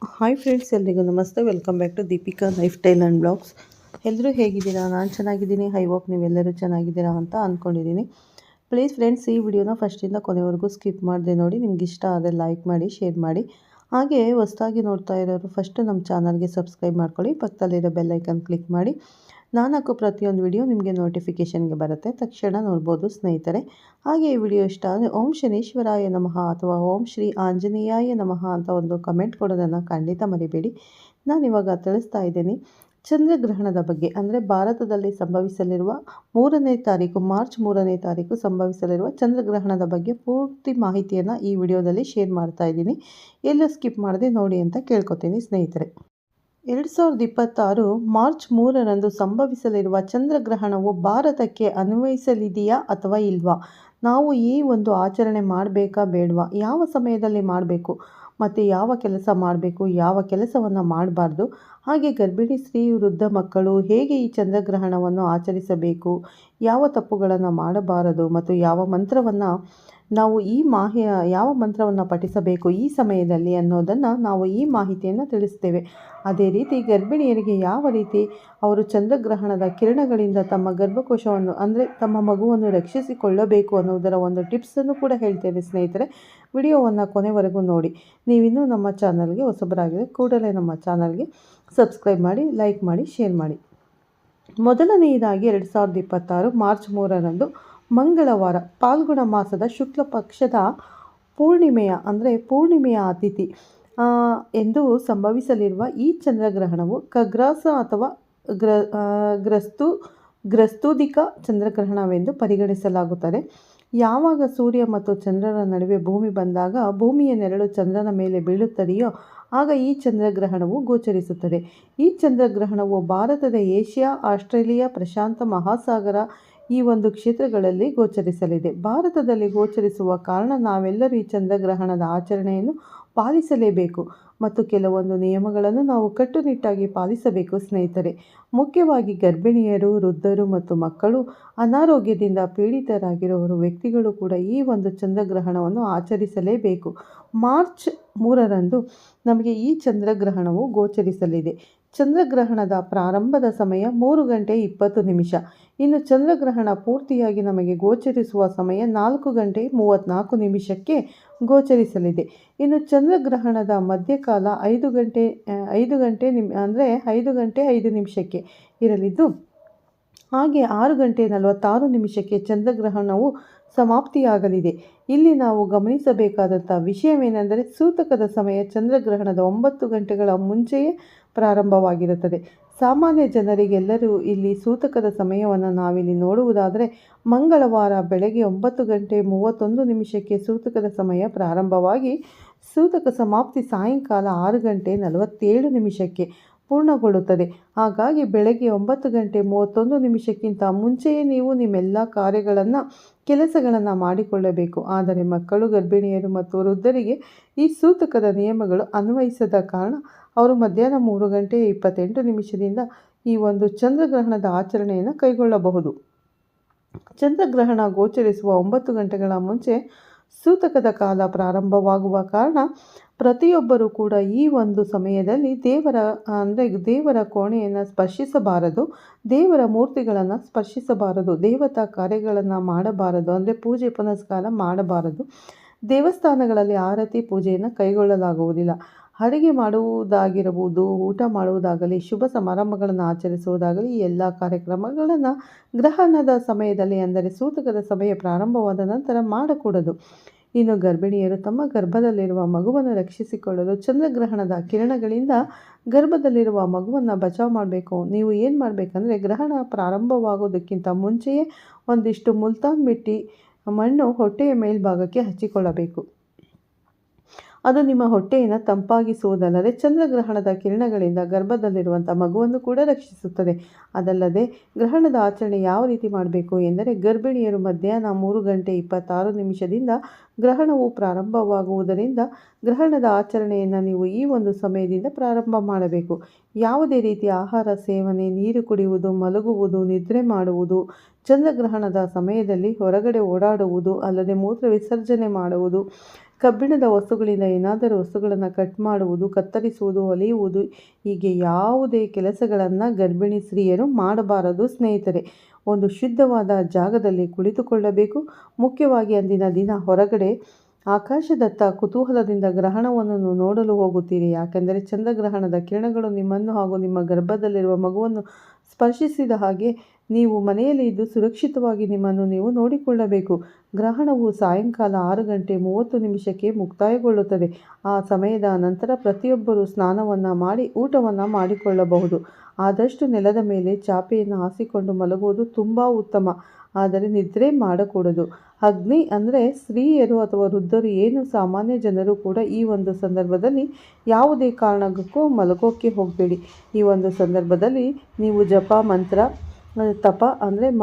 Hi friends, ಎಲ್ರಿಗೂ ನಮಸ್ತೆ. Welcome back to Deepika lifestyle and blogs. ಎಲ್ಲರೂ ಹೇಗಿದ್ದೀರಾ? ನಾನು ಚೆನ್ನಾಗಿದ್ದೀನಿ. ಐ ಹೋಪ್ ನೀವೆಲ್ಲರೂ ಚೆನ್ನಾಗಿದ್ದೀರಾ ಅಂತ ಅಂದ್ಕೊಂಡಿದ್ದೀನಿ. ಪ್ಲೀಸ್ ಫ್ರೆಂಡ್ಸ್, ಈ ವಿಡಿಯೋನ ಫಸ್ಟಿಂದ ಕೊನೆವರೆಗೂ ಸ್ಕಿಪ್ ಮಾಡದೆ ನೋಡಿ. ನಿಮ್ಗೆ ಇಷ್ಟ ಆದರೆ ಲೈಕ್ ಮಾಡಿ, ಶೇರ್ ಮಾಡಿ. ಹಾಗೆ ಹೊಸದಾಗಿ ನೋಡ್ತಾ ಇರೋರು ಫಸ್ಟು ನಮ್ಮ ಚಾನಲ್ಗೆ ಸಬ್ಸ್ಕ್ರೈಬ್ ಮಾಡ್ಕೊಳ್ಳಿ. ಪಕ್ಕದಲ್ಲಿರೋ ಬೆಲ್ಲೈಕನ್ ಕ್ಲಿಕ್ ಮಾಡಿ. ನಾನು ಹಾಕೋ ಪ್ರತಿಯೊಂದು ವಿಡಿಯೋ ನಿಮಗೆ ನೋಟಿಫಿಕೇಷನ್ಗೆ ಬರುತ್ತೆ, ತಕ್ಷಣ ನೋಡ್ಬೋದು ಸ್ನೇಹಿತರೆ. ಹಾಗೆ ಈ ವಿಡಿಯೋ ಇಷ್ಟ ಆದರೆ ಓಂ ಶನೀಶ್ವರಾಯ ನಮಃ ಅಥವಾ ಓಂ ಶ್ರೀ ಆಂಜನೇಯಾಯ ನಮಃ ಅಂತ ಒಂದು ಕಮೆಂಟ್ ಕೊಡೋದನ್ನು ಖಂಡಿತ ಮರಿಬೇಡಿ. ನಾನಿವಾಗ ತಿಳಿಸ್ತಾ ಇದ್ದೀನಿ ಚಂದ್ರಗ್ರಹಣದ ಬಗ್ಗೆ. ಅಂದರೆ ಭಾರತದಲ್ಲಿ ಸಂಭವಿಸಲಿರುವ ಮಾರ್ಚ್ 3ನೇ ತಾರೀಕು ಸಂಭವಿಸಲಿರುವ ಚಂದ್ರಗ್ರಹಣದ ಬಗ್ಗೆ ಪೂರ್ತಿ ಮಾಹಿತಿಯನ್ನು ಈ ವಿಡಿಯೋದಲ್ಲಿ ಶೇರ್ ಮಾಡ್ತಾ ಇದ್ದೀನಿ. ಎಲ್ಲೂ ಸ್ಕಿಪ್ ಮಾಡದೆ ನೋಡಿ ಅಂತ ಕೇಳ್ಕೊತೀನಿ ಸ್ನೇಹಿತರೆ. 2026 ಮಾರ್ಚ್ 3ರಂದು ಸಂಭವಿಸಲಿರುವ ಚಂದ್ರಗ್ರಹಣವು ಭಾರತಕ್ಕೆ ಅನ್ವಯಿಸಲಿದೆಯಾ ಅಥವಾ ಇಲ್ವಾ? ನಾವು ಈ ಒಂದು ಆಚರಣೆ ಮಾಡಬೇಕಾ ಬೇಡವಾ? ಯಾವ ಸಮಯದಲ್ಲಿ ಮಾಡಬೇಕು ಮತ್ತು ಯಾವ ಕೆಲಸ ಮಾಡಬೇಕು, ಯಾವ ಕೆಲಸವನ್ನು ಮಾಡಬಾರ್ದು? ಹಾಗೆ ಗರ್ಭಿಣಿ ಸ್ತ್ರೀ, ವೃದ್ಧ ಮಕ್ಕಳು ಹೇಗೆ ಈ ಚಂದ್ರಗ್ರಹಣವನ್ನು ಆಚರಿಸಬೇಕು, ಯಾವ ತಪ್ಪುಗಳನ್ನು ಮಾಡಬಾರದು ಮತ್ತು ಯಾವ ಮಂತ್ರವನ್ನು ಯಾವ ಮಂತ್ರವನ್ನು ಪಠಿಸಬೇಕು ಈ ಸಮಯದಲ್ಲಿ ಅನ್ನೋದನ್ನು ನಾವು ಈ ಮಾಹಿತಿಯನ್ನು ತಿಳಿಸ್ತೇವೆ. ಅದೇ ರೀತಿ ಗರ್ಭಿಣಿಯರಿಗೆ ಯಾವ ರೀತಿ ಅವರು ಚಂದ್ರಗ್ರಹಣದ ಕಿರಣಗಳಿಂದ ತಮ್ಮ ಗರ್ಭಕೋಶವನ್ನು ಅಂದರೆ ತಮ್ಮ ಮಗುವನ್ನು ರಕ್ಷಿಸಿಕೊಳ್ಳಬೇಕು ಅನ್ನೋದರ ಒಂದು ಟಿಪ್ಸನ್ನು ಕೂಡ ಹೇಳ್ತೇನೆ ಸ್ನೇಹಿತರೆ. ವಿಡಿಯೋವನ್ನು ಕೊನೆವರೆಗೂ ನೋಡಿ. ನೀವಿನ್ನೂ ನಮ್ಮ ಚಾನಲ್ಗೆ ಹೊಸಬರಾಗಿದ್ದರೆ ಕೂಡಲೇ ನಮ್ಮ ಚಾನಲ್ಗೆ ಸಬ್ಸ್ಕ್ರೈಬ್ ಮಾಡಿ, ಲೈಕ್ ಮಾಡಿ, ಶೇರ್ ಮಾಡಿ. ಮೊದಲನೆಯದಾಗಿ 2026 ಮಾರ್ಚ್ 3ರಂದು ಮಂಗಳವಾರ ಫಾಲ್ಗುಣ ಮಾಸದ ಶುಕ್ಲ ಪಕ್ಷದ ಪೂರ್ಣಿಮೆಯ ಅತಿಥಿ ಎಂದು ಸಂಭವಿಸಲಿರುವ ಈ ಚಂದ್ರಗ್ರಹಣವು ಖಗ್ರಾಸ ಅಥವಾ ಗ್ರಸ್ತುದಿಕ ಚಂದ್ರಗ್ರಹಣವೆಂದು ಪರಿಗಣಿಸಲಾಗುತ್ತದೆ. ಯಾವಾಗ ಸೂರ್ಯ ಮತ್ತು ಚಂದ್ರರ ನಡುವೆ ಭೂಮಿ ಬಂದಾಗ ಭೂಮಿಯ ನೆರಳು ಚಂದ್ರನ ಮೇಲೆ ಬೀಳುತ್ತದೆಯೋ ಆಗ ಈ ಚಂದ್ರಗ್ರಹಣವು ಗೋಚರಿಸುತ್ತದೆ. ಈ ಚಂದ್ರಗ್ರಹಣವು ಭಾರತದ ಏಷ್ಯಾ, ಆಸ್ಟ್ರೇಲಿಯಾ, ಪ್ರಶಾಂತ ಮಹಾಸಾಗರ ಈ ಒಂದು ಕ್ಷೇತ್ರಗಳಲ್ಲಿ ಗೋಚರಿಸಲಿದೆ. ಭಾರತದಲ್ಲಿ ಗೋಚರಿಸುವ ಕಾರಣ ನಾವೆಲ್ಲರೂ ಈ ಚಂದ್ರಗ್ರಹಣದ ಆಚರಣೆಯನ್ನು ಪಾಲಿಸಲೇಬೇಕು ಮತ್ತು ಕೆಲವೊಂದು ನಿಯಮಗಳನ್ನು ನಾವು ಕಟ್ಟುನಿಟ್ಟಾಗಿ ಪಾಲಿಸಬೇಕು ಸ್ನೇಹಿತರೆ. ಮುಖ್ಯವಾಗಿ ಗರ್ಭಿಣಿಯರು, ವೃದ್ಧರು ಮತ್ತು ಮಕ್ಕಳು, ಅನಾರೋಗ್ಯದಿಂದ ಪೀಡಿತರಾಗಿರುವ ವ್ಯಕ್ತಿಗಳು ಕೂಡ ಈ ಒಂದು ಚಂದ್ರಗ್ರಹಣವನ್ನು ಆಚರಿಸಲೇಬೇಕು. ಮಾರ್ಚ್ 3ರಂದು ನಮಗೆ ಈ ಚಂದ್ರಗ್ರಹಣವು ಗೋಚರಿಸಲಿದೆ. ಚಂದ್ರಗ್ರಹಣದ ಪ್ರಾರಂಭದ ಸಮಯ 3:20. ಇನ್ನು ಚಂದ್ರಗ್ರಹಣ ಪೂರ್ತಿಯಾಗಿ ನಮಗೆ ಗೋಚರಿಸುವ ಸಮಯ 4:34 ಗೋಚರಿಸಲಿದೆ. ಇನ್ನು ಚಂದ್ರಗ್ರಹಣದ ಮಧ್ಯಕಾಲ 5 ಗಂಟೆ 5 ಇರಲಿದ್ದು, ಹಾಗೆ 6:46 ಚಂದ್ರಗ್ರಹಣವು ಸಮಾಪ್ತಿಯಾಗಲಿದೆ. ಇಲ್ಲಿ ನಾವು ಗಮನಿಸಬೇಕಾದಂಥ ವಿಷಯವೇನೆಂದರೆ ಸೂತಕದ ಸಮಯ ಚಂದ್ರಗ್ರಹಣದ 9 ಗಂಟೆಗಳ ಮುಂಚೆಯೇ ಪ್ರಾರಂಭವಾಗಿರುತ್ತದೆ. ಸಾಮಾನ್ಯ ಜನರಿಗೆಲ್ಲರೂ ಇಲ್ಲಿ ಸೂತಕದ ಸಮಯವನ್ನು ನಾವಿಲ್ಲಿ ನೋಡುವುದಾದರೆ ಮಂಗಳವಾರ ಬೆಳಗ್ಗೆ 9:31 ಸೂತಕದ ಸಮಯ ಪ್ರಾರಂಭವಾಗಿ ಸೂತಕ ಸಮಾಪ್ತಿ ಸಾಯಂಕಾಲ 6:47 ಪೂರ್ಣಗೊಳ್ಳುತ್ತದೆ. ಹಾಗಾಗಿ ಬೆಳಗ್ಗೆ 9:31 ಮುಂಚೆಯೇ ನೀವು ನಿಮ್ಮೆಲ್ಲ ಕೆಲಸಗಳನ್ನು ಮಾಡಿಕೊಳ್ಳಬೇಕು. ಆದರೆ ಮಕ್ಕಳು, ಗರ್ಭಿಣಿಯರು ಮತ್ತು ವೃದ್ಧರಿಗೆ ಈ ಸೂತಕದ ನಿಯಮಗಳು ಅನ್ವಯಿಸದ ಕಾರಣ ಅವರು ಮಧ್ಯಾಹ್ನ 3:28 ಈ ಒಂದು ಚಂದ್ರಗ್ರಹಣದ ಆಚರಣೆಯನ್ನು ಕೈಗೊಳ್ಳಬಹುದು. ಚಂದ್ರಗ್ರಹಣ ಗೋಚರಿಸುವ 9 ಗಂಟೆಗಳ ಮುಂಚೆ ಸೂತಕದ ಕಾಲ ಪ್ರಾರಂಭವಾಗುವ ಕಾರಣ ಪ್ರತಿಯೊಬ್ಬರೂ ಕೂಡ ಈ ಒಂದು ಸಮಯದಲ್ಲಿ ದೇವರ ಕೋಣೆಯನ್ನು ಸ್ಪರ್ಶಿಸಬಾರದು, ದೇವರ ಮೂರ್ತಿಗಳನ್ನು ಸ್ಪರ್ಶಿಸಬಾರದು, ದೇವತಾ ಕಾರ್ಯಗಳನ್ನು ಮಾಡಬಾರದು, ಅಂದರೆ ಪೂಜೆ ಪುನಸ್ಕಾರ ಮಾಡಬಾರದು. ದೇವಸ್ಥಾನಗಳಲ್ಲಿ ಆರತಿ ಪೂಜೆಯನ್ನು ಕೈಗೊಳ್ಳಲಾಗುವುದಿಲ್ಲ. ಅಡುಗೆ ಮಾಡುವುದಾಗಿರಬಹುದು, ಊಟ ಮಾಡುವುದಾಗಲಿ, ಶುಭ ಸಮಾರಂಭಗಳನ್ನು ಆಚರಿಸುವುದಾಗಲಿ ಈ ಎಲ್ಲ ಕಾರ್ಯಕ್ರಮಗಳನ್ನು ಗ್ರಹಣದ ಸಮಯದಲ್ಲಿ ಅಂದರೆ ಸೂತಕದ ಸಮಯ ಪ್ರಾರಂಭವಾದ ನಂತರ ಮಾಡಕೂಡದು. ಇನ್ನು ಗರ್ಭಿಣಿಯರು ತಮ್ಮ ಗರ್ಭದಲ್ಲಿರುವ ಮಗುವನ್ನು ರಕ್ಷಿಸಿಕೊಳ್ಳಲು ಚಂದ್ರಗ್ರಹಣದ ಕಿರಣಗಳಿಂದ ಗರ್ಭದಲ್ಲಿರುವ ಮಗುವನ್ನು ಬಚಾವ್ ಮಾಡಬೇಕು. ನೀವು ಏನು ಮಾಡಬೇಕಂದ್ರೆ ಗ್ರಹಣ ಪ್ರಾರಂಭವಾಗೋದಕ್ಕಿಂತ ಮುಂಚೆಯೇ ಒಂದಿಷ್ಟು ಮುಲ್ತಾನ್ ಮಿಟ್ಟಿ ಮಣ್ಣು ಹೊಟ್ಟೆಯ ಮೇಲ್ಭಾಗಕ್ಕೆ ಹಚ್ಚಿಕೊಳ್ಳಬೇಕು. ಅದು ನಿಮ್ಮ ಹೊಟ್ಟೆಯನ್ನು ತಂಪಾಗಿಸುವುದಲ್ಲದೆ ಚಂದ್ರಗ್ರಹಣದ ಕಿರಣಗಳಿಂದ ಗರ್ಭದಲ್ಲಿರುವಂಥ ಮಗುವನ್ನು ಕೂಡ ರಕ್ಷಿಸುತ್ತದೆ. ಅದಲ್ಲದೆ ಗ್ರಹಣದ ಆಚರಣೆ ಯಾವ ರೀತಿ ಮಾಡಬೇಕು ಎಂದರೆ ಗರ್ಭಿಣಿಯರು ಮಧ್ಯಾಹ್ನ 3:26 ಗ್ರಹಣವು ಪ್ರಾರಂಭವಾಗುವುದರಿಂದ ಗ್ರಹಣದ ಆಚರಣೆಯನ್ನು ನೀವು ಈ ಒಂದು ಸಮಯದಿಂದ ಪ್ರಾರಂಭ ಮಾಡಬೇಕು. ಯಾವುದೇ ರೀತಿಯ ಆಹಾರ ಸೇವನೆ, ನೀರು ಕುಡಿಯುವುದು, ಮಲಗುವುದು, ನಿದ್ರೆ ಮಾಡುವುದು, ಚಂದ್ರಗ್ರಹಣದ ಸಮಯದಲ್ಲಿ ಹೊರಗಡೆ ಓಡಾಡುವುದು, ಅಲ್ಲದೆ ಮೂತ್ರ ವಿಸರ್ಜನೆ ಮಾಡುವುದು, ಕಬ್ಬಿಣದ ವಸ್ತುಗಳಿಂದ ಏನಾದರೂ ವಸ್ತುಗಳನ್ನು ಕಟ್ ಮಾಡುವುದು, ಕತ್ತರಿಸುವುದು, ಹೊಲಿಯುವುದು ಹೀಗೆ ಯಾವುದೇ ಕೆಲಸಗಳನ್ನು ಗರ್ಭಿಣಿ ಸ್ತ್ರೀಯರು ಮಾಡಬಾರದು ಸ್ನೇಹಿತರೆ. ಒಂದು ಶುದ್ಧವಾದ ಜಾಗದಲ್ಲಿ ಕುಳಿತುಕೊಳ್ಳಬೇಕು. ಮುಖ್ಯವಾಗಿ ಅಂದಿನ ದಿನ ಹೊರಗಡೆ ಆಕಾಶದತ್ತ ಕುತೂಹಲದಿಂದ ಗ್ರಹಣವನ್ನು ನೋಡಲು ಹೋಗುತ್ತೀರಿ. ಯಾಕೆಂದರೆ ಚಂದ್ರಗ್ರಹಣದ ಕಿರಣಗಳು ನಿಮ್ಮನ್ನು ಹಾಗೂ ನಿಮ್ಮ ಗರ್ಭದಲ್ಲಿರುವ ಮಗುವನ್ನು ಸ್ಪರ್ಶಿಸಿದ ಹಾಗೆ ನೀವು ಮನೆಯಲ್ಲಿ ಇದ್ದು ಸುರಕ್ಷಿತವಾಗಿ ನಿಮ್ಮನ್ನು ನೀವು ನೋಡಿಕೊಳ್ಳಬೇಕು. ಗ್ರಹಣವು ಸಾಯಂಕಾಲ 6:30 ಮುಕ್ತಾಯಗೊಳ್ಳುತ್ತದೆ. ಆ ಸಮಯದ ನಂತರ ಪ್ರತಿಯೊಬ್ಬರೂ ಸ್ನಾನವನ್ನು ಮಾಡಿ ಊಟವನ್ನು ಮಾಡಿಕೊಳ್ಳಬಹುದು. ಆದಷ್ಟು ನೆಲದ ಮೇಲೆ ಚಾಪೆಯನ್ನು ಹಾಸಿಕೊಂಡು ಮಲಗುವುದು ತುಂಬ ಉತ್ತಮ. ಆದರೆ ನಿದ್ರೆ ಮಾಡಕೂಡದು. ಅಗ್ನಿ ಅಂದರೆ ಸ್ತ್ರೀಯರು ಅಥವಾ ವೃದ್ಧರು ಏನು ಸಾಮಾನ್ಯ ಜನರು ಕೂಡ ಈ ಒಂದು ಸಂದರ್ಭದಲ್ಲಿ ಯಾವುದೇ ಕಾರಣಕ್ಕೂ ಮಲಗೋಕ್ಕೆ ಹೋಗಬೇಡಿ. ಈ ಒಂದು ಸಂದರ್ಭದಲ್ಲಿ ನೀವು ಜಪ ಮಂತ್ರ ತಪ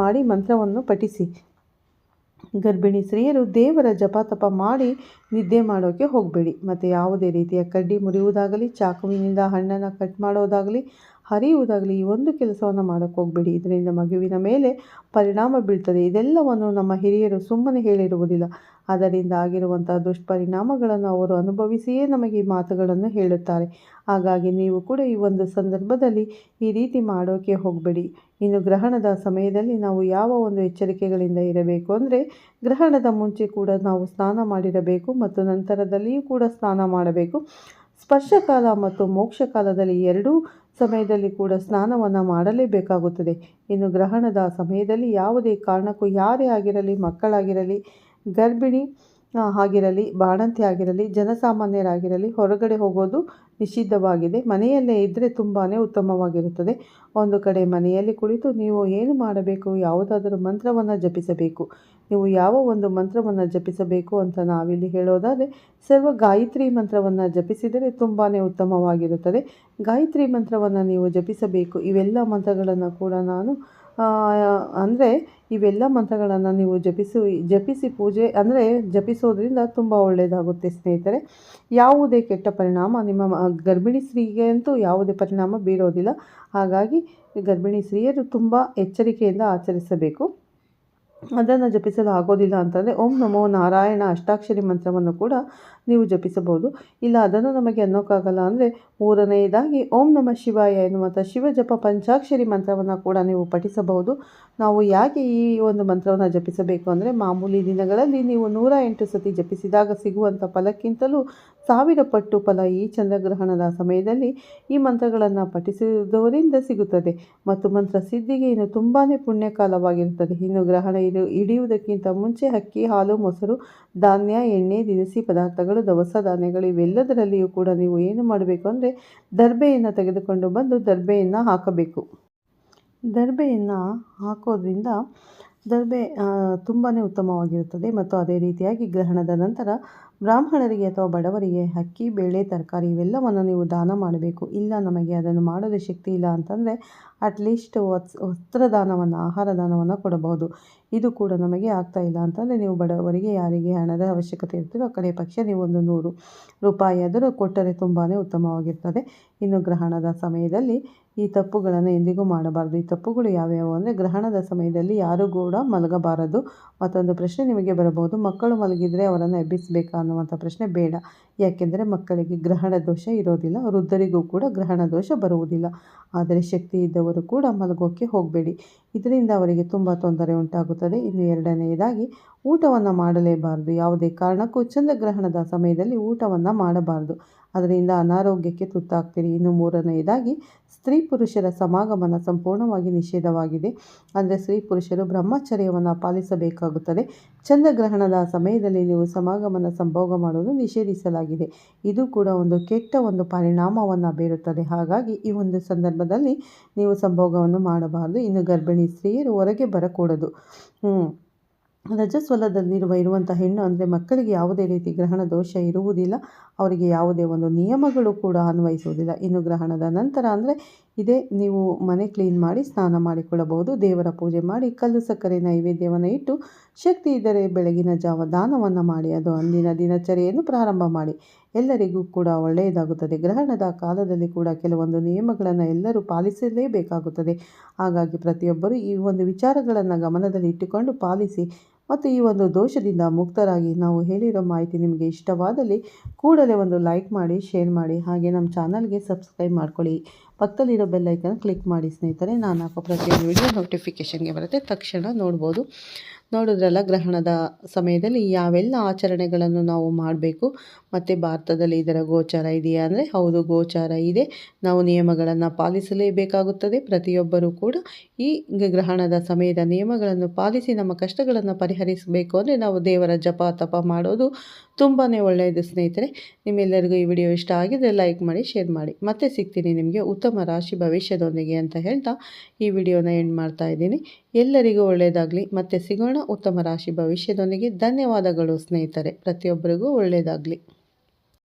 ಮಾಡಿ ಮಂತ್ರವನ್ನು ಪಠಿಸಿ. ಗರ್ಭಿಣಿ ಸ್ತ್ರೀಯರು ದೇವರ ಜಪ ತಪ ಮಾಡಿ ನಿದ್ದೆ ಮಾಡೋಕ್ಕೆ ಹೋಗಬೇಡಿ. ಮತ್ತು ಯಾವುದೇ ರೀತಿಯ ಕಡ್ಡಿ ಮುರಿಯುವುದಾಗಲಿ, ಚಾಕುವಿನಿಂದ ಹಣ್ಣನ್ನು ಕಟ್ ಮಾಡೋದಾಗಲಿ, ಹರಿಯುವುದಾಗಲಿ ಈ ಒಂದು ಕೆಲಸವನ್ನು ಮಾಡೋಕ್ಕೆ ಹೋಗಬೇಡಿ. ಇದರಿಂದ ಮಗುವಿನ ಮೇಲೆ ಪರಿಣಾಮ ಬೀಳ್ತದೆ. ಇದೆಲ್ಲವನ್ನು ನಮ್ಮ ಹಿರಿಯರು ಸುಮ್ಮನೆ ಹೇಳಿರುವುದಿಲ್ಲ. ಅದರಿಂದ ಆಗಿರುವಂಥ ದುಷ್ಪರಿಣಾಮಗಳನ್ನು ಅವರು ಅನುಭವಿಸಿಯೇ ನಮಗೆ ಈ ಮಾತುಗಳನ್ನು ಹೇಳುತ್ತಾರೆ. ಹಾಗಾಗಿ ನೀವು ಕೂಡ ಈ ಒಂದು ಸಂದರ್ಭದಲ್ಲಿ ಈ ರೀತಿ ಮಾಡೋಕ್ಕೆ ಹೋಗಬೇಡಿ. ಇನ್ನು ಗ್ರಹಣದ ಸಮಯದಲ್ಲಿ ನಾವು ಯಾವ ಒಂದು ಎಚ್ಚರಿಕೆಗಳಿಂದ ಇರಬೇಕು ಅಂದರೆ, ಗ್ರಹಣದ ಮುಂಚೆ ಕೂಡ ನಾವು ಸ್ನಾನ ಮಾಡಿರಬೇಕು ಮತ್ತು ನಂತರದಲ್ಲಿಯೂ ಕೂಡ ಸ್ನಾನ ಮಾಡಬೇಕು. ಸ್ಪರ್ಶಕಾಲ ಮತ್ತು ಮೋಕ್ಷ ಕಾಲದಲ್ಲಿ ಎರಡೂ ಸಮಯದಲ್ಲಿ ಕೂಡ ಸ್ನಾನವನ್ನು ಮಾಡಲೇಬೇಕಾಗುತ್ತದೆ. ಇನ್ನು ಗ್ರಹಣದ ಸಮಯದಲ್ಲಿ ಯಾವುದೇ ಕಾರಣಕ್ಕೂ ಯಾರೇ ಆಗಿರಲಿ, ಮಕ್ಕಳಾಗಿರಲಿ, ಗರ್ಭಿಣಿ ಆಗಿರಲಿ, ಬಾಣಂತಿ ಆಗಿರಲಿ, ಜನಸಾಮಾನ್ಯರಾಗಿರಲಿ ಹೊರಗಡೆ ಹೋಗೋದು ನಿಷಿದ್ಧವಾಗಿದೆ. ಮನೆಯಲ್ಲೇ ಇದ್ದರೆ ತುಂಬಾ ಉತ್ತಮವಾಗಿರುತ್ತದೆ. ಒಂದು ಕಡೆ ಮನೆಯಲ್ಲಿ ಕುಳಿತು ನೀವು ಏನು ಮಾಡಬೇಕು, ಯಾವುದಾದರೂ ಮಂತ್ರವನ್ನು ಜಪಿಸಬೇಕು. ನೀವು ಯಾವ ಒಂದು ಮಂತ್ರವನ್ನು ಜಪಿಸಬೇಕು ಅಂತ ನಾವಿಲ್ಲಿ ಹೇಳೋದಾದರೆ, ಸರ್ವ ಗಾಯತ್ರಿ ಮಂತ್ರವನ್ನು ಜಪಿಸಿದರೆ ತುಂಬಾ ಉತ್ತಮವಾಗಿರುತ್ತದೆ. ಗಾಯತ್ರಿ ಮಂತ್ರವನ್ನು ನೀವು ಜಪಿಸಬೇಕು. ಇವೆಲ್ಲ ಮಂತ್ರಗಳನ್ನು ಕೂಡ ನಾನು ಇವೆಲ್ಲ ಮಂತ್ರಗಳನ್ನು ನೀವು ಜಪಿಸಿ ಪೂಜೆ ಜಪಿಸೋದ್ರಿಂದ ತುಂಬ ಒಳ್ಳೆಯದಾಗುತ್ತೆ ಸ್ನೇಹಿತರೆ. ಯಾವುದೇ ಕೆಟ್ಟ ಪರಿಣಾಮ ನಿಮ್ಮ ಗರ್ಭಿಣಿ ಸ್ತ್ರೀಗೆ ಅಂತೂ ಯಾವುದೇ ಪರಿಣಾಮ ಬೀರೋದಿಲ್ಲ. ಹಾಗಾಗಿ ಗರ್ಭಿಣಿ ಸ್ತ್ರೀಯರು ತುಂಬ ಎಚ್ಚರಿಕೆಯಿಂದ ಆಚರಿಸಬೇಕು. ಅದನ್ನು ಜಪಿಸಲು ಆಗೋದಿಲ್ಲ ಅಂತಂದರೆ ಓಂ ನಮೋ ನಾರಾಯಣ ಅಷ್ಟಾಕ್ಷರಿ ಮಂತ್ರವನ್ನು ಕೂಡ ನೀವು ಜಪಿಸಬಹುದು. ಇಲ್ಲ ಅದನ್ನು ನಮಗೆ ಅನ್ನೋಕ್ಕಾಗಲ್ಲ ಅಂದರೆ ಮೂರನೆಯದಾಗಿ ಓಂ ನಮಃ ಶಿವಾಯ ಎನ್ನುವಂಥ ಶಿವಜಪ ಪಂಚಾಕ್ಷರಿ ಮಂತ್ರವನ್ನು ಕೂಡ ನೀವು ಪಠಿಸಬಹುದು. ನಾವು ಯಾಕೆ ಈ ಒಂದು ಮಂತ್ರವನ್ನು ಜಪಿಸಬೇಕು ಅಂದರೆ, ಮಾಮೂಲಿ ದಿನಗಳಲ್ಲಿ ನೀವು 108 ಸತಿ ಜಪಿಸಿದಾಗ ಸಿಗುವಂಥ ಫಲಕ್ಕಿಂತಲೂ 1000 ಪಟ್ಟು ಫಲ ಈ ಚಂದ್ರಗ್ರಹಣದ ಸಮಯದಲ್ಲಿ ಈ ಮಂತ್ರಗಳನ್ನು ಪಠಿಸುವುದರಿಂದ ಸಿಗುತ್ತದೆ. ಮತ್ತು ಮಂತ್ರ ಸಿದ್ಧಿಗೆ ಇನ್ನು ತುಂಬಾ ಪುಣ್ಯಕಾಲವಾಗಿರುತ್ತದೆ. ಇನ್ನು ಗ್ರಹಣ ಹಿಡಿಯುವುದಕ್ಕಿಂತ ಮುಂಚೆ ಅಕ್ಕಿ, ಹಾಲು, ಮೊಸರು, ಧಾನ್ಯ, ಎಣ್ಣೆ, ದಿನಸಿ ಪದಾರ್ಥಗಳು, ದವಸ ಧಾನ್ಯಗಳು ಇವೆಲ್ಲದರಲ್ಲಿಯೂ ಕೂಡ ನೀವು ಏನು ಮಾಡಬೇಕು ಅಂದರೆ, ದರ್ಬೆಯನ್ನು ತೆಗೆದುಕೊಂಡು ಬಂದು ದರ್ಬೆಯನ್ನು ಹಾಕಬೇಕು. ದರ್ಬೆಯನ್ನು ಹಾಕೋದ್ರಿಂದ ದರ್ಬೆ ತುಂಬಾ ಉತ್ತಮವಾಗಿರುತ್ತದೆ. ಮತ್ತು ಅದೇ ರೀತಿಯಾಗಿ ಗ್ರಹಣದ ನಂತರ ಬ್ರಾಹ್ಮಣರಿಗೆ ಅಥವಾ ಬಡವರಿಗೆ ಅಕ್ಕಿ, ಬೇಳೆ, ತರಕಾರಿ ಇವೆಲ್ಲವನ್ನು ನೀವು ದಾನ ಮಾಡಬೇಕು. ಇಲ್ಲ ನಮಗೆ ಅದನ್ನು ಮಾಡಲು ಶಕ್ತಿ ಇಲ್ಲ ಅಂತಂದರೆ ಅಟ್ಲೀಸ್ಟ್ ವಸ್ತ್ರದಾನವನ್ನು, ಆಹಾರ ದಾನವನ್ನು ಕೊಡಬಹುದು. ಇದು ಕೂಡ ನಮಗೆ ಆಗ್ತಾ ಇಲ್ಲ ಅಂತಂದರೆ ನೀವು ಬಡವರಿಗೆ ಯಾರಿಗೆ ಹಣದ ಅವಶ್ಯಕತೆ ಇರ್ತೀರೋ ಆ ಕಡೆ ಪಕ್ಷ ನೀವು ಒಂದು 100 ರೂಪಾಯಿ ಆದರೂ ಕೊಟ್ಟರೆ ತುಂಬಾ ಉತ್ತಮವಾಗಿರ್ತದೆ. ಇನ್ನು ಗ್ರಹಣದ ಸಮಯದಲ್ಲಿ ಈ ತಪ್ಪುಗಳನ್ನು ಎಂದಿಗೂ ಮಾಡಬಾರ್ದು. ಈ ತಪ್ಪುಗಳು ಯಾವ್ಯಾವು ಅಂದರೆ, ಗ್ರಹಣದ ಸಮಯದಲ್ಲಿ ಯಾರೂ ಕೂಡ ಮಲಗಬಾರದು. ಮತ್ತೊಂದು ಪ್ರಶ್ನೆ ನಿಮಗೆ ಬರಬಹುದು, ಮಕ್ಕಳು ಮಲಗಿದರೆ ಅವರನ್ನು ಎಬ್ಬಿಸಬೇಕಾ ಅನ್ನುವಂಥ ಪ್ರಶ್ನೆ. ಬೇಡ. ಯಾಕೆಂದರೆ ಮಕ್ಕಳಿಗೆ ಗ್ರಹಣ ದೋಷ ಇರೋದಿಲ್ಲ, ವೃದ್ಧರಿಗೂ ಕೂಡ ಗ್ರಹಣ ದೋಷ ಬರುವುದಿಲ್ಲ. ಆದರೆ ಶಕ್ತಿ ಇದ್ದವರು ಕೂಡ ಮಲಗೋಕ್ಕೆ ಹೋಗಬೇಡಿ. ಇದರಿಂದ ಅವರಿಗೆ ತುಂಬ ತೊಂದರೆ ಉಂಟಾಗುತ್ತದೆ. ಇನ್ನು ಎರಡನೆಯದಾಗಿ ಊಟವನ್ನು ಮಾಡಲೇಬಾರದು. ಯಾವುದೇ ಕಾರಣಕ್ಕೂ ಚಂದ್ರಗ್ರಹಣದ ಸಮಯದಲ್ಲಿ ಊಟವನ್ನು ಮಾಡಬಾರದು. ಅದರಿಂದ ಅನಾರೋಗ್ಯಕ್ಕೆ ತುತ್ತಾಗ್ತೀರಿ. ಇನ್ನು ಮೂರನೆಯದಾಗಿ ಸ್ತ್ರೀ ಪುರುಷರ ಸಮಾಗಮನ ಸಂಪೂರ್ಣವಾಗಿ ನಿಷೇಧವಾಗಿದೆ. ಅಂದರೆ ಸ್ತ್ರೀ ಪುರುಷರು ಬ್ರಹ್ಮಚರ್ಯವನ್ನು ಪಾಲಿಸಬೇಕಾಗುತ್ತದೆ. ಚಂದ್ರಗ್ರಹಣದ ಸಮಯದಲ್ಲಿ ನೀವು ಸಮಾಗಮನ ಸಂಭೋಗ ಮಾಡುವುದು ನಿಷೇಧಿಸಲಾಗಿದೆ. ಇದು ಕೂಡ ಒಂದು ಕೆಟ್ಟ ಒಂದು ಪರಿಣಾಮವನ್ನು ಬೀರುತ್ತದೆ. ಹಾಗಾಗಿ ಈ ಒಂದು ಸಂದರ್ಭದಲ್ಲಿ ನೀವು ಸಂಭೋಗವನ್ನು ಮಾಡಬಾರದು. ಇನ್ನು ಗರ್ಭಿಣಿ ಸ್ತ್ರೀಯರು ಹೊರಗೆ ಬರಕೂಡದು. ಇರುವಂಥ ಹೆಣ್ಣು ಅಂದರೆ ಮಕ್ಕಳಿಗೆ ಯಾವುದೇ ರೀತಿ ಗ್ರಹಣ ದೋಷ ಇರುವುದಿಲ್ಲ. ಅವರಿಗೆ ಯಾವುದೇ ಒಂದು ನಿಯಮಗಳು ಕೂಡ ಅನ್ವಯಿಸುವುದಿಲ್ಲ. ಇನ್ನು ಗ್ರಹಣದ ನಂತರ ಅಂದರೆ ಇದೇ ನೀವು ಮನೆ ಕ್ಲೀನ್ ಮಾಡಿ ಸ್ನಾನ ಮಾಡಿಕೊಳ್ಳಬಹುದು. ದೇವರ ಪೂಜೆ ಮಾಡಿ ಕಲ್ಲು ಸಕ್ಕರೆ ನೈವೇದ್ಯವನ್ನು ಇಟ್ಟು ಶಕ್ತಿ ಇದ್ದರೆ ಬೆಳಗಿನ ಜಾವ ದಾನವನ್ನು ಮಾಡಿ ಅದು ಅಂದಿನ ದಿನಚರಿಯನ್ನು ಪ್ರಾರಂಭ ಮಾಡಿ. ಎಲ್ಲರಿಗೂ ಕೂಡ ಒಳ್ಳೆಯದಾಗುತ್ತದೆ. ಗ್ರಹಣದ ಕಾಲದಲ್ಲಿ ಕೂಡ ಕೆಲವೊಂದು ನಿಯಮಗಳನ್ನು ಎಲ್ಲರೂ ಪಾಲಿಸಲೇಬೇಕಾಗುತ್ತದೆ. ಹಾಗಾಗಿ ಪ್ರತಿಯೊಬ್ಬರು ಈ ಒಂದು ವಿಚಾರಗಳನ್ನು ಗಮನದಲ್ಲಿ ಇಟ್ಟುಕೊಂಡು ಪಾಲಿಸಿ. ಮತ್ತು ಈ ಒಂದು ದೋಷದಿಂದ ಮುಕ್ತರಾಗಿ ನಾವು ಹೇಳಿರೋ ಮಾಹಿತಿ ನಿಮಗೆ ಇಷ್ಟವಾದಲ್ಲಿ ಕೂಡಲೇ ಒಂದು ಲೈಕ್ ಮಾಡಿ, ಶೇರ್ ಮಾಡಿ, ಹಾಗೆ ನಮ್ಮ ಚಾನಲ್ಗೆ ಸಬ್ಸ್ಕ್ರೈಬ್ ಮಾಡ್ಕೊಳ್ಳಿ. ಪಕ್ಕದಲ್ಲಿರೋ ಬೆಲ್ ಐಕನ್ ಕ್ಲಿಕ್ ಮಾಡಿ ಸ್ನೇಹಿತರೆ. ನಾನು ಹಾಕೋ ಪ್ರತಿಯೊಂದು ವಿಡಿಯೋ ನೋಟಿಫಿಕೇಷನ್ಗೆ ಬರುತ್ತೆ, ತಕ್ಷಣ ನೋಡ್ಬೋದು. ನೋಡಿದ್ರಲ್ಲ, ಗ್ರಹಣದ ಸಮಯದಲ್ಲಿ ಯಾವೆಲ್ಲ ಆಚರಣೆಗಳನ್ನು ನಾವು ಮಾಡಬೇಕು, ಮತ್ತು ಭಾರತದಲ್ಲಿ ಇದರ ಗೋಚಾರ ಇದೆಯಾ ಅಂದರೆ ಹೌದು, ಗೋಚಾರ ಇದೆ. ನಾವು ನಿಯಮಗಳನ್ನು ಪಾಲಿಸಲೇಬೇಕಾಗುತ್ತದೆ. ಪ್ರತಿಯೊಬ್ಬರೂ ಕೂಡ ಈ ಗ್ರಹಣದ ಸಮಯದ ನಿಯಮಗಳನ್ನು ಪಾಲಿಸಿ ನಮ್ಮ ಕಷ್ಟಗಳನ್ನು ಪರಿಹರಿಸಬೇಕು ಅಂದರೆ ನಾವು ದೇವರ ಜಪ ತಪ ಮಾಡೋದು ತುಂಬಾ ಒಳ್ಳೆಯದು ಸ್ನೇಹಿತರೆ. ನಿಮ್ಮೆಲ್ಲರಿಗೂ ಈ ವಿಡಿಯೋ ಇಷ್ಟ ಆಗಿದರೆ ಲೈಕ್ ಮಾಡಿ, ಶೇರ್ ಮಾಡಿ. ಮತ್ತೆ ಸಿಗ್ತೀನಿ ನಿಮಗೆ ಉತ್ತಮ ರಾಶಿ ಭವಿಷ್ಯದೊಂದಿಗೆ ಅಂತ ಹೇಳ್ತಾ ಈ ವಿಡಿಯೋನ ಎಂಡ್ ಮಾಡ್ತಾ ಇದ್ದೀನಿ. ಎಲ್ಲರಿಗೂ ಒಳ್ಳೆಯದಾಗಲಿ. ಮತ್ತೆ ಸಿಗೋಣ ಉತ್ತಮ ರಾಶಿ ಭವಿಷ್ಯದೊಂದಿಗೆ. ಧನ್ಯವಾದಗಳು ಸ್ನೇಹಿತರೆ. ಪ್ರತಿಯೊಬ್ಬರಿಗೂ ಒಳ್ಳೆಯದಾಗಲಿ.